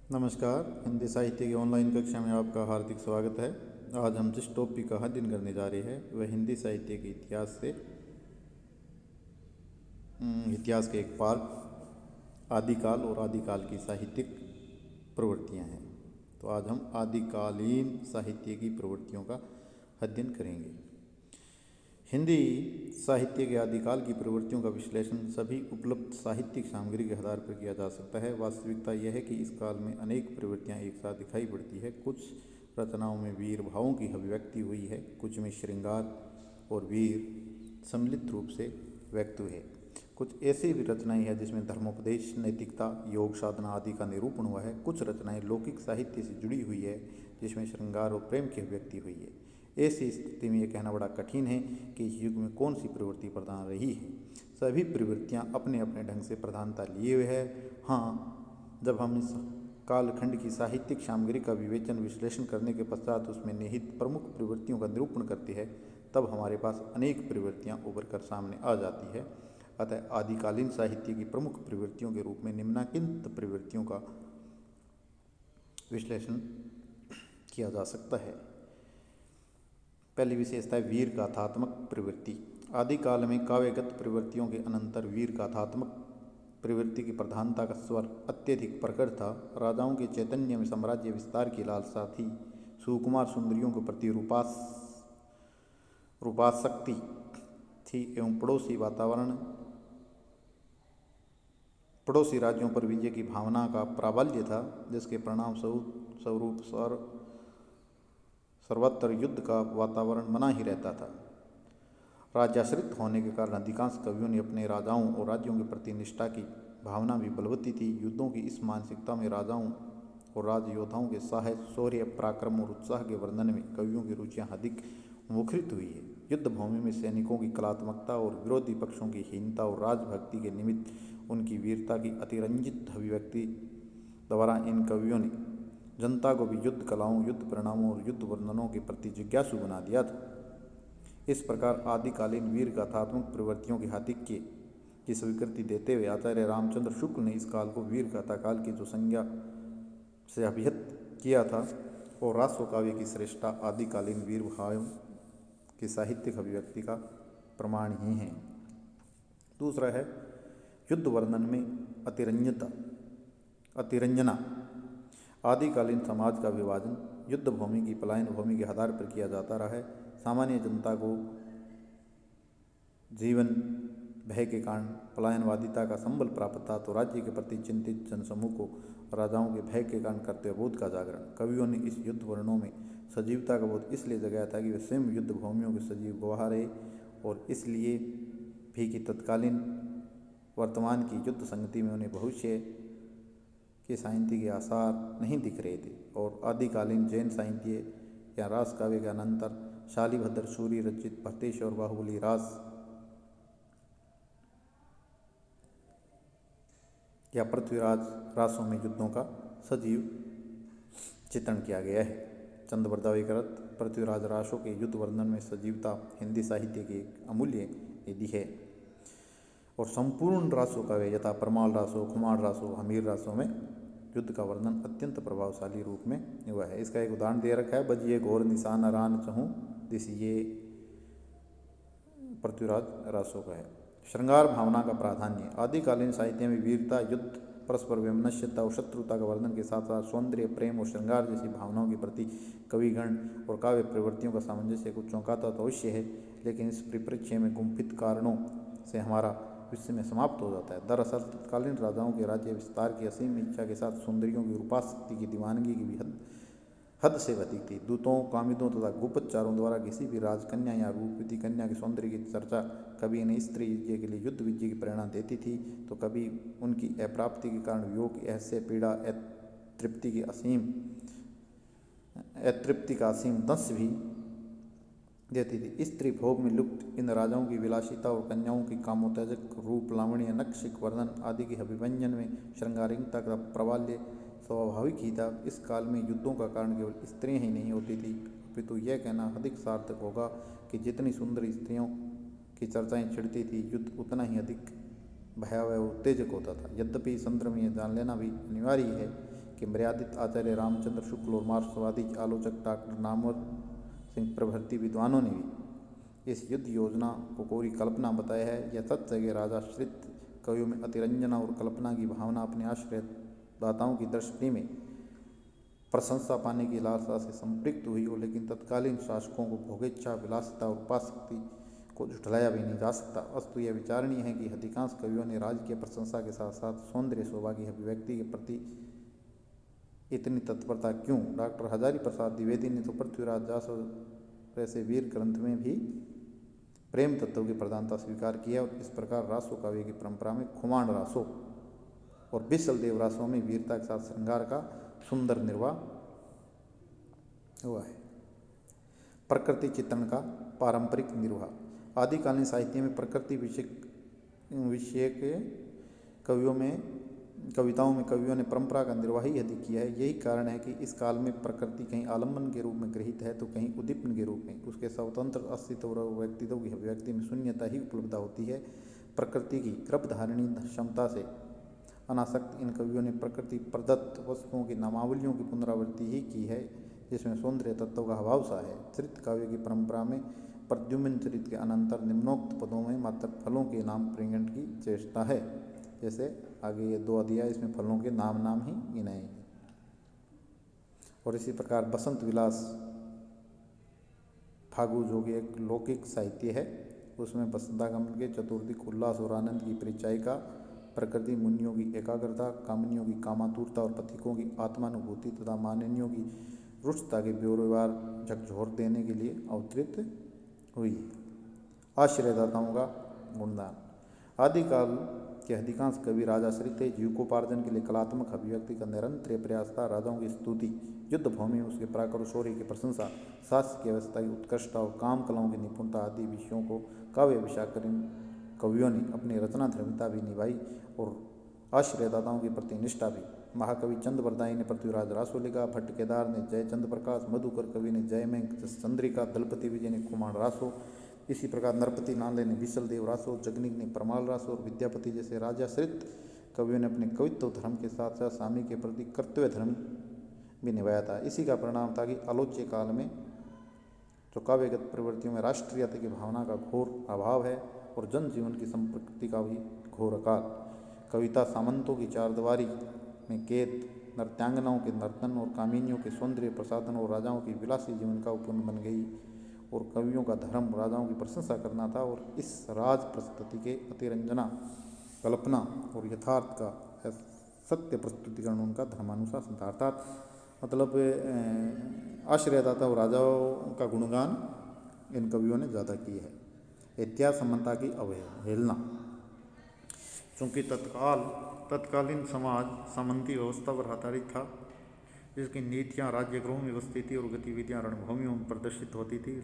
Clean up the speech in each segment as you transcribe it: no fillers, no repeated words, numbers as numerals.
नमस्कार। हिंदी साहित्य की ऑनलाइन कक्षा में आपका हार्दिक स्वागत है। आज हम जिस टॉपिक का अध्ययन करने जा रहे हैं वह हिंदी साहित्य के इतिहास के एक पार्ट आदिकाल और आदिकाल की साहित्यिक प्रवृत्तियां हैं। तो आज हम आदिकालीन साहित्य की प्रवृत्तियों का अध्ययन करेंगे। हिंदी साहित्य के आदिकाल की प्रवृत्तियों का विश्लेषण सभी उपलब्ध साहित्यिक सामग्री के आधार पर किया जा सकता है। वास्तविकता यह है कि इस काल में अनेक प्रवृत्तियां एक साथ दिखाई पड़ती है। कुछ रचनाओं में वीर भावों की अभिव्यक्ति हुई है, कुछ में श्रृंगार और वीर सम्मिलित रूप से व्यक्त हुए। कुछ ऐसी भी रचनाएं हैं जिसमें धर्मोपदेश, नैतिकता, योग साधना आदि का निरूपण हुआ है। कुछ रचनाएं लौकिक साहित्य से जुड़ी हुई है जिसमें श्रृंगार और प्रेम की अभिव्यक्ति हुई है। ऐसी स्थिति में यह कहना बड़ा कठिन है कि इस युग में कौन सी प्रवृत्ति प्रधान रही है। सभी प्रवृत्तियां अपने अपने ढंग से प्रधानता लिए हुए है। हाँ, जब हम इस कालखंड की साहित्यिक सामग्री का विवेचन विश्लेषण करने के पश्चात उसमें निहित प्रमुख प्रवृत्तियों का निरूपण करती है, तब हमारे पास अनेक प्रवृत्तियां उभर कर सामने आ जाती है। अतः आदिकालीन साहित्य की प्रमुख प्रवृत्तियों के रूप में निम्नलिखित प्रवृत्तियों का विश्लेषण किया जा सकता है। पहली विशेषता है वीर गाथात्मक प्रवृत्ति। आदिकाल में काव्यगत प्रवृत्तियों के अनंतर वीर गाथात्मक प्रवृत्ति की प्रधानता का स्वर अत्यधिक प्रकट था। राजाओं के चैतन्य में साम्राज्य विस्तार की लालसा थी, सुकुमार सुंदरियों के प्रति रूपासक्ति थी एवं पड़ोसी राज्यों पर विजय की भावना का प्राबल्य था, जिसके परिणाम स्वरूप सर्वत्र युद्ध का वातावरण बना ही रहता था। राज्याश्रित होने के कारण अधिकांश कवियों ने अपने राजाओं और राज्यों के प्रति निष्ठा की भावना भी बलवती थी। युद्धों की इस मानसिकता में राजाओं और राजयोद्धाओं के साहस, शौर्य, पराक्रम और उत्साह के वर्णन में कवियों की रुचियां अधिक मुखरित हुई है। युद्ध भूमि में सैनिकों की कलात्मकता और विरोधी पक्षों की हीनता और राजभक्ति के निमित्त उनकी वीरता की अतिरंजित अभिव्यक्ति द्वारा इन कवियों ने जनता को भी युद्ध कलाओं, युद्ध परिणामों और युद्ध वर्णनों के प्रति जिज्ञासु बना दिया था। इस प्रकार आदिकालीन वीर गाथात्मक प्रवृत्तियों के आधिक्य की स्वीकृति देते हुए आचार्य रामचंद्र शुक्ल ने इस काल को वीर गाथा काल की जो संज्ञा से अभिहित किया था और रासो काव्य की श्रेष्ठता आदिकालीन वीर भावों की साहित्यिक अभिव्यक्ति का प्रमाण ही है। दूसरा है युद्ध वर्णन में अतिरंजना। आदिकालीन समाज का विभाजन युद्ध भूमि की पलायन भूमि के आधार पर किया जाता रहा है। सामान्य जनता को जीवन भय के कारण पलायनवादिता का संबल प्राप्त था, तो राज्य के प्रति चिंतित जनसमूह को राजाओं के भय के कारण कर्तव्यबोध का जागरण। कवियों ने इस युद्ध वर्णों में सजीवता का बोध इसलिए जगाया था कि वे स्वयं युद्ध भूमियों के सजीव गवाह रहे और इसलिए भी कि तत्कालीन वर्तमान की युद्ध संगति में उन्हें भविष्य के साहित्य के आसार नहीं दिख रहे थे। और आदिकालीन जैन साहित्य या रास काव्य के अनंतर शालिभद्र सूरी रचित भरतेश्वर और बाहुबली रास या पृथ्वीराज रासों में युद्धों का सजीव चित्रण किया गया है। चंद बरदावीकृत पृथ्वीराज रासों के युद्ध वर्णन में सजीवता हिंदी साहित्य की एक अमूल्य निधि है और संपूर्ण रासों का वे यथा परमाल रासों, खुमार रासों, हमीर रासों में युद्ध का वर्णन अत्यंत प्रभावशाली रूप में हुआ है। इसका एक उदाहरण दे रखा है, बजिए घोर निशान रान चहूँ दिस, ये पृथ्वीराज रासों का है। श्रृंगार भावना का प्राधान्य। आदिकालीन साहित्य में वीरता, युद्ध, परस्पर वैमनस्यता और शत्रुता का वर्णन के साथ साथ सौंदर्य, प्रेम और श्रृंगार जैसी भावनाओं के प्रति कविगण और काव्य प्रवृत्तियों का सामंजस्य कुछ चौंकाता तो अवश्य है, लेकिन इस परिप्रेक्ष्य में गुम्फित कारणों से हमारा विश्व में समाप्त हो जाता है। दरअसल तत्कालीन राजाओं के राज्य विस्तार की असीम इच्छा के साथ सुंदरियों की रूपाशक्ति की दीवानगी की भी हद से अधिक थी। दूतों, कामिदों तथा गुप्तचारों द्वारा किसी भी राजकन्या या रूपवती कन्या के सौंदर्य की चर्चा कभी इन्हें स्त्री विजय के लिए युद्ध विजय की प्रेरणा देती थी, तो कभी उनकी अप्राप्ति के कारण वियोग, ऐसे पीड़ा, अतृप्ति का असीम दंश भी देती थी। स्त्री भोग में लुप्त इन राजाओं की विलासिता और कन्याओं की कामोत्तेजक रूप, लावण्य, नक्शिक वर्णन आदि के अभिव्यंजन में श्रृंगारिकता का प्राबल्य स्वाभाविक ही था। इस काल में युद्धों का कारण केवल स्त्रियां ही नहीं होती थी, अपितु यह कहना अधिक सार्थक होगा कि जितनी सुंदर स्त्रियों की चर्चाएं छिड़ती थी, युद्ध उतना ही अधिक भयावह और उत्तेजक होता था। यद्यपि संदर्भ में यह जान लेना भी अनिवार्य है के मर्यादित आचार्य रामचंद्र शुक्ल और मार्क्सवादी आलोचक डॉक्टर नामवर सिंह प्रभृति विद्वानों ने भी इस युद्ध योजना को कोरी कल्पना बताया है। यह सत्य है कि राजाश्रित कवियों में अतिरंजना और कल्पना की भावना अपने आश्रयदाताओं की दृष्टि में प्रशंसा पाने की लालसा से संपृक्त हुई हो, लेकिन तत्कालीन शासकों को भोगेच्छा, विलासिता और उपासक्ति को झुठलाया भी नहीं जा सकता। वस्तु यह विचारणीय है कि अधिकांश कवियों ने राजकीय प्रशंसा के साथ साथ सौंदर्य शोभा की अभिव्यक्ति के प्रति इतनी तत्परता क्यों? डॉक्टर हजारी प्रसाद द्विवेदी ने तो पृथ्वीराज जासो जैसे वीर ग्रंथ में भी प्रेम तत्व की प्रधानता स्वीकार की है और इस प्रकार रासो काव्य की परंपरा में खुमाण रासो और बिसल देव रासो में वीरता के साथ श्रृंगार का सुंदर निर्वाह हुआ है। प्रकृति चित्रण का पारंपरिक निर्वाह। आदिकालीन साहित्य में प्रकृति विषय के कविताओं में कवियों ने परंपरा का निर्वाह ही अधिक किया है। यही कारण है कि इस काल में प्रकृति कहीं आलम्बन के रूप में गृहीत है तो कहीं उद्दीपन के रूप में। उसके स्वतंत्र अस्तित्व और व्यक्तित्व की अभिव्यक्ति में शून्यता ही उपलब्ध होती है। प्रकृति की गर्भधारिणी क्षमता से अनासक्त इन कवियों ने प्रकृति प्रदत्त वस्तुओं की नामावलियों की पुनरावृत्ति ही की है, जिसमें सौंदर्य तत्व का अभाव सा है। चरित काव्य की परंपरा में प्रद्युम्न चरित के अनंतर निम्नोक्त पदों में मात्र फलों के नाम प्रगण की चेष्टा है। जैसे आगे ये 2 अध्याय, इसमें फलों के नाम ही गिनाए हैं। और इसी प्रकार बसंत विलास फागु जो कि एक लौकिक साहित्य है, उसमें बसंतागमन के चतुर्दिक उल्लास और आनंद की परिचायिका, प्रकृति मुनियों की एकाग्रता, कामनियों की कामातुरता और पथिकों की आत्मानुभूति तथा माननियों की रुष्टता के ब्यौरेवार झकझोर देने के लिए अवतरित हुई। आश्रयदाताओं का गुणगान। आदिकाल के अधिकांश कवि राजाश्रित थे। जीविकोपार्जन के लिए कलात्मक अभिव्यक्ति का निरंतर प्रयास था। राजाओं की स्तुति, युद्ध भूमि में उसके पराक्रम शौर्य की प्रशंसा, शास्त्र की व्यवस्था की उत्कृष्टता और काम कलाओं की निपुणता आदि विषयों को काव्य विषय कर कवियों ने अपनी रचना धर्मिता भी निभाई और आश्रयदाताओं के प्रति निष्ठा भी। महाकवि चंद बरदाई ने पृथ्वीराज रासो लिखा, भट्ट केदार ने जयचंद प्रकाश, मधुकर कवि ने जयमेघ चंद्रिका, दलपति विजय ने कुमार रासो, इसी प्रकार नरपति नाले ने बिसल देव रासो, जगनिक ने परमाल रासो और विद्यापति जैसे राजाश्रित कवियों ने अपने कवित्व धर्म के साथ साथ स्वामी के प्रति कर्तव्य धर्म भी निभाया था। इसी का परिणाम था कि आलोच्य काल में जो काव्यगत प्रवृत्तियों में राष्ट्रीयता की भावना का घोर अभाव है और जनजीवन की संप्रकृति का भी घोर अकाल। कविता सामंतों की चारदीवारी में कैद, नृत्यांगनाओं के नर्तन और कामिनियों के सौंदर्य प्रसाधन और राजाओं की विलासी जीवन का उपवन बन गई और कवियों का धर्म राजाओं की प्रशंसा करना था और इस राज प्रस्तुति के अतिरंजना, कल्पना और यथार्थ का सत्य प्रस्तुतिकरण उनका धर्मानुशासन था। अर्थात मतलब आश्रयदाता और राजाओं का गुणगान इन कवियों ने ज़्यादा की है। इतिहास समन्ता की अवहेलना। चूँकि तत्कालीन समाज सामंती व्यवस्था पर आधारित था, जिसकी नीतियाँ राज्यगृहों में स्थिति और गतिविधियाँ रणभूमियों में प्रदर्शित होती थी।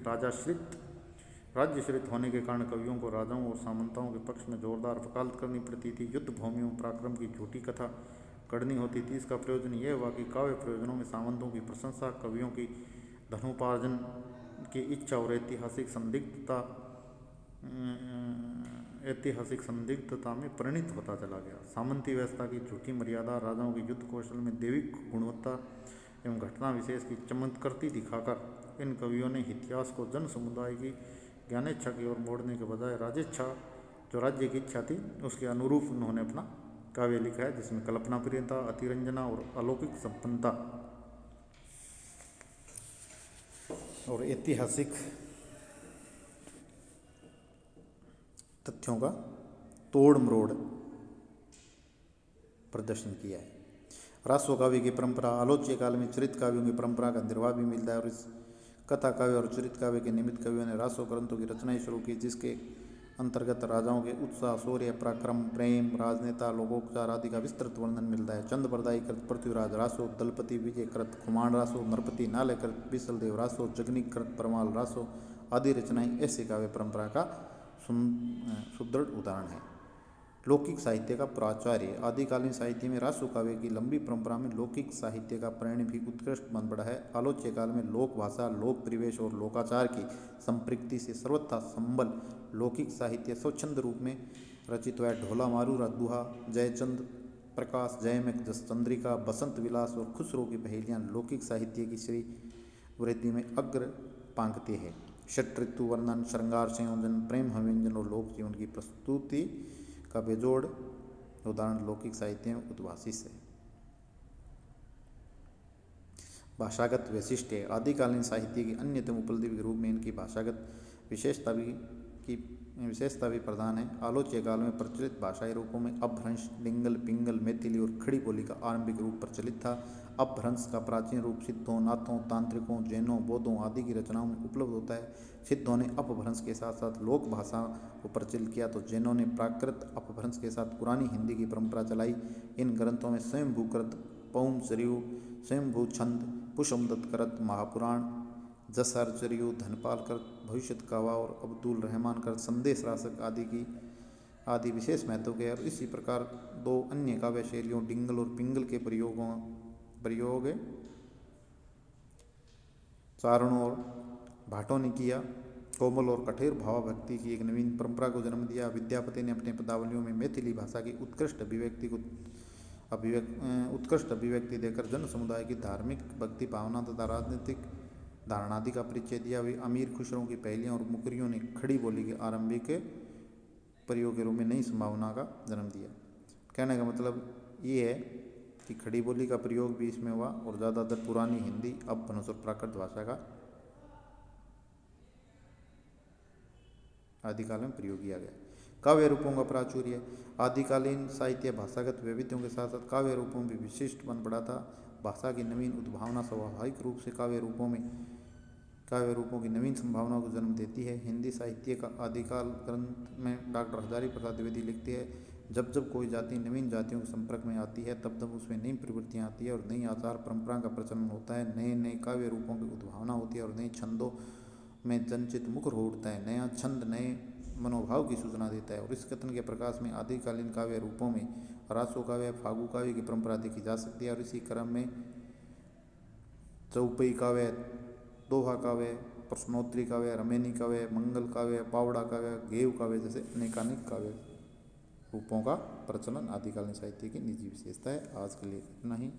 राज्यश्रित होने के कारण कवियों को राजाओं और सामंताओं के पक्ष में जोरदार वकालत करनी पड़ती थी। युद्ध भूमियों में पराक्रम की झूठी कथा गढ़नी होती थी। इसका प्रयोजन यह हुआ कि काव्य प्रयोजनों में सामंतों की प्रशंसा कवियों की धनोपार्जन की इच्छा और ऐतिहासिक संदिग्धता में परिणित होता चला गया। सामंती व्यवस्था की झूठी मर्यादा राजाओं के युद्ध कौशल में दैविक गुणवत्ता एवं घटना विशेष की चमत्कृति दिखाकर इन कवियों ने इतिहास को जन समुदाय की ज्ञानेच्छा की ओर मोड़ने के बजाय राजेच्छा, जो राज्य की इच्छा थी, उसके अनुरूप उन्होंने अपना काव्य लिखा है, जिसमें कल्पना प्रियता, अतिरंजना और अलौकिक संपन्नता और ऐतिहासिक तथ्यों का तोड़ मरोड़ प्रदर्शन किया है। रासो काव्य की परंपरा। आलोच्य काल में चरित काव्यों की परंपरा का निर्वाह भी मिलता है और इस कथा काव्य और चरित काव्य के निमित्त कवियों ने रासो ग्रंथों की रचनाएं शुरू की, जिसके अंतर्गत राजाओं के उत्साह, शौर्य, पराक्रम, प्रेम, राजनेता, लोकोपचार आदि का विस्तृत वर्णन मिलता है। चंद बरदाई कृत पृथ्वीराज रासो, दलपति विजय कृत खुमाण रासो, नरपति नाले कृत बिसल देव रासो, जगनिक कृत परमाल रासो आदि रचनाएं ऐसी काव्य परंपरा का सुदृढ़ उदाहरण है। लौकिक साहित्य का प्राचार्य। आदिकालीन साहित्य में रासो काव्य की लंबी परंपरा में लौकिक साहित्य का परिणय भी उत्कृष्ट बन पड़ा है। आलोच्य काल में लोक भाषा, लोक परिवेश और लोकाचार की संपृक्ति से सर्वथा संबल लौकिक साहित्य स्वच्छंद रूप में रचित हुआ है। ढोला मारू, दुहा, जयचंद प्रकाश, जयमिक, जसचंद्रिका, बसंत विलास और खुसरो की पहेलियाँ लौकिक साहित्य की श्री वृद्धि में अग्र पांगते हैं। षट ऋतु वर्णन, श्रृंगार संयोजन, प्रेम व्यंजन और लोक जीवन की प्रस्तुति का बेजोड़ उदाहरण लौकिक साहित्य में उद्भाषित है। भाषागत वैशिष्ट्य, आदिकालीन साहित्य की अन्यतम उपलब्धि के रूप में इनकी भाषागत विशेषता भी प्रधान है। आलोच्य काल में प्रचलित भाषाई रूपों में अपभ्रंश, डिंगल, पिंगल, मैथिली और खड़ी बोली का आरंभिक रूप प्रचलित था। अपभ्रंश का प्राचीन रूप सिद्धों, नाथों, तांत्रिकों, जैनों, बौद्धों आदि की रचनाओं में उपलब्ध होता है। सिद्धों ने अपभ्रंश के साथ साथ लोक भाषा को प्रचलित किया तो जैनों ने प्राकृत अपभ्रंश के साथ पुरानी हिंदी की परंपरा चलाई। इन ग्रंथों में स्वयंभूकृत, पौम सरयू, स्वयंभू छंद, पुष्पदत्त कृत महापुराण, जसहरचर्यु, धनपाल कृत भविष्यत कावा और अब्दुल रहमान कृत संदेश रासक आदि विशेष महत्व के। और इसी प्रकार दो अन्य काव्य शैलियों डिंगल और पिंगल के प्रयोग चारणों और भाटों ने किया। कोमल और कठोर भावाभक्ति की एक नवीन परंपरा को जन्म दिया। विद्यापति ने अपने पदावलियों में मैथिली भाषा की उत्कृष्ट अभिव्यक्ति देकर जन समुदाय की धार्मिक भक्ति भावना तथा राजनीतिक धारणादि का परिचय दिया। वे अमीर खुसरों की पहेलियाँ और मुकरियों ने खड़ी बोली के आरंभिक प्रयोग के रूप में नई संभावना का जन्म दिया। कहने का मतलब ये है कि खड़ी बोली का प्रयोग भी इसमें हुआ और ज़्यादातर पुरानी हिंदी, अपभ्रंश और प्राकृत भाषा का आदिकाल में प्रयोग किया गया। काव्य रूपों का प्राचुर्य, आदिकालीन साहित्य भाषागत वैविध्यों के साथ साथ काव्य रूपों में विशिष्ट बन पड़ा था। भाषा की नवीन उद्भावना स्वाभाविक रूप से काव्य रूपों की नवीन संभावनाओं को जन्म देती है। हिंदी साहित्य का आदिकाल ग्रंथ में डॉक्टर हजारी प्रसाद द्विवेदी लिखते हैं, जब जब कोई जाति नवीन जातियों के संपर्क में आती है तब तब उसमें नई प्रवृत्तियाँ आती है और नई आचार परंपरा का प्रचलन होता है। नए नए काव्य रूपों की उद्भावना होती है और नए छंदों में जनचित मुखर हो उठता है। नया छंद नए मनोभाव की सूचना देता है। और इस कथन के प्रकाश में आदिकालीन काव्य रूपों में रासो काव्य, फागु काव्य की परंपरा देखी जा सकती है। और इसी क्रम में चौपई काव्य, दोहा काव्य, प्रश्नोत्तरी काव्य, रमेनी काव्य, मंगल काव्य, पावड़ा काव्य, गेव काव्य जैसे अनेकानेक काव्य रूपों का प्रचलन आदिकालीन साहित्य की निजी विशेषता है। आज के लिए इतना ही।